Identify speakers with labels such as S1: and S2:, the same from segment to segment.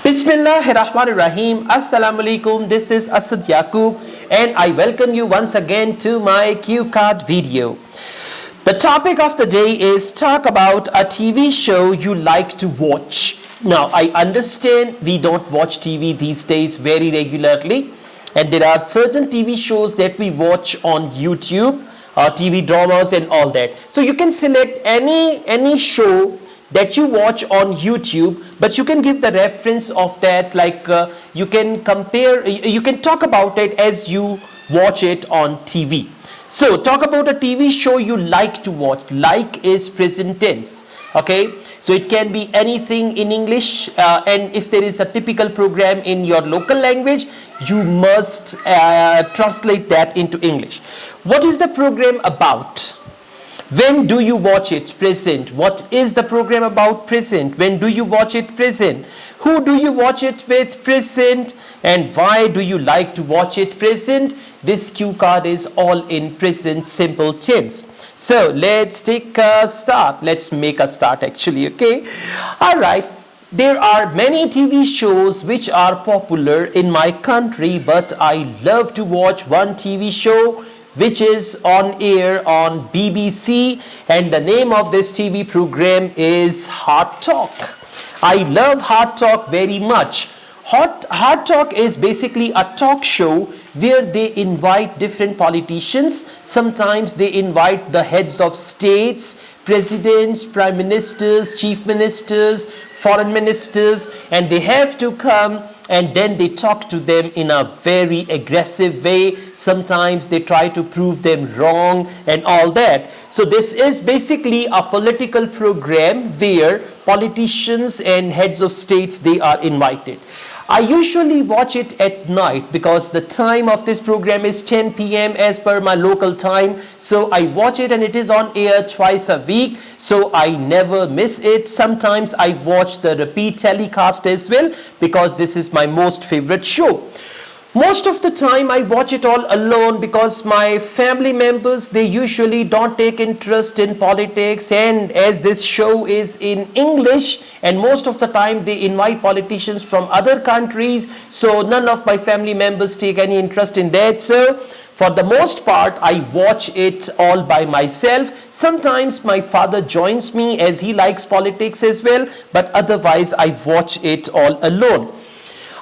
S1: Bismillahirrahmanirrahim. Assalamu alaikum. This is Asad Yaqub and I welcome you once again to my cue card video. The topic of the day is talk about a TV show you like to watch. Now I understand we don't watch TV these days very regularly, and there are certain TV shows that we watch on YouTube, TV dramas and all that. So you can select any show that you watch on YouTube, but you can give the reference of that, like you can compare, you can talk about it as you watch it on TV. So talk about a TV show you like to watch. Like is present tense, okay? So it can be anything in English, and if there is a typical program in your local language, you must translate that into English. What is the program about? When do you watch it? Present. What is the program about? Present. When do you watch it? Present. Who do you watch it with? Present. And why do you like to watch it? Present. This cue card is all in present simple tense. So let's take a start. Let's make a start actually, okay? Alright. There are many TV shows which are popular in my country, but I love to watch one TV show which is on air on BBC, and the name of this TV program is Hot Talk. I love Hot Talk very much. Hot Talk is basically a talk show where they invite different politicians. Sometimes they invite the heads of states, presidents, prime ministers, chief ministers, foreign ministers, and they have to come and then they talk to them in a very aggressive way. Sometimes they try to prove them wrong and all that. So this is basically a political program where politicians and heads of states, they are invited. I usually watch it at night because the time of this program is 10 p.m. as per my local time. So I watch it and it is on air twice a week. So I never miss it. Sometimes I watch the repeat telecast as well because this is my most favorite show. Most of the time I watch it all alone because my family members, they usually don't take interest in politics, and as this show is in English and most of the time they invite politicians from other countries, so none of my family members take any interest in that. So for the most part I watch it all by myself. Sometimes my father joins me as he likes politics as well, but otherwise I watch it all alone.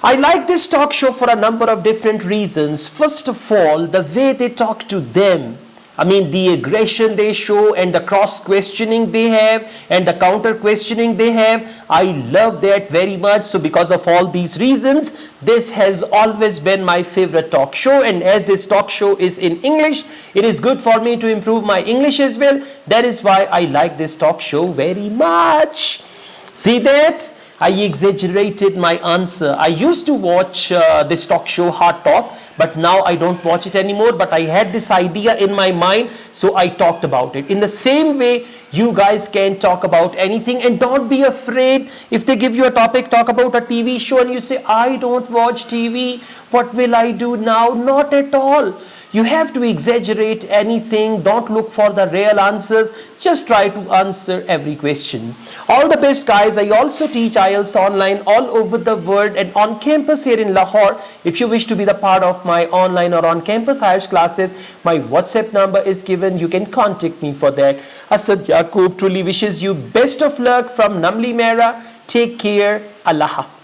S1: I like this talk show for a number of different reasons. First of all, the way they talk to them. I mean, the aggression they show and the cross-questioning they have and the counter-questioning they have. I love that very much. So because of all these reasons, this has always been my favorite talk show. And as this talk show is in English, it is good for me to improve my English as well. That is why I like this talk show very much. See that? I exaggerated my answer. I used to watch this talk show Hot Talk, but now I don't watch it anymore. But I had this idea in my mind, so I talked about it. In the same way, you guys can talk about anything, and don't be afraid if they give you a topic, talk about a TV show and you say, I don't watch TV, what will I do now? Not at all. You have to exaggerate anything. Don't look for the real answers. Just try to answer every question. All the best, guys. I also teach Ielts online all over the world and on campus here in Lahore. If you wish to be the part of my online or on campus Ielts classes, my WhatsApp number is given. You can contact me for that. Asad Yaqub truly wishes you best of luck from Namli Mera. Take care. Allah Hafiz.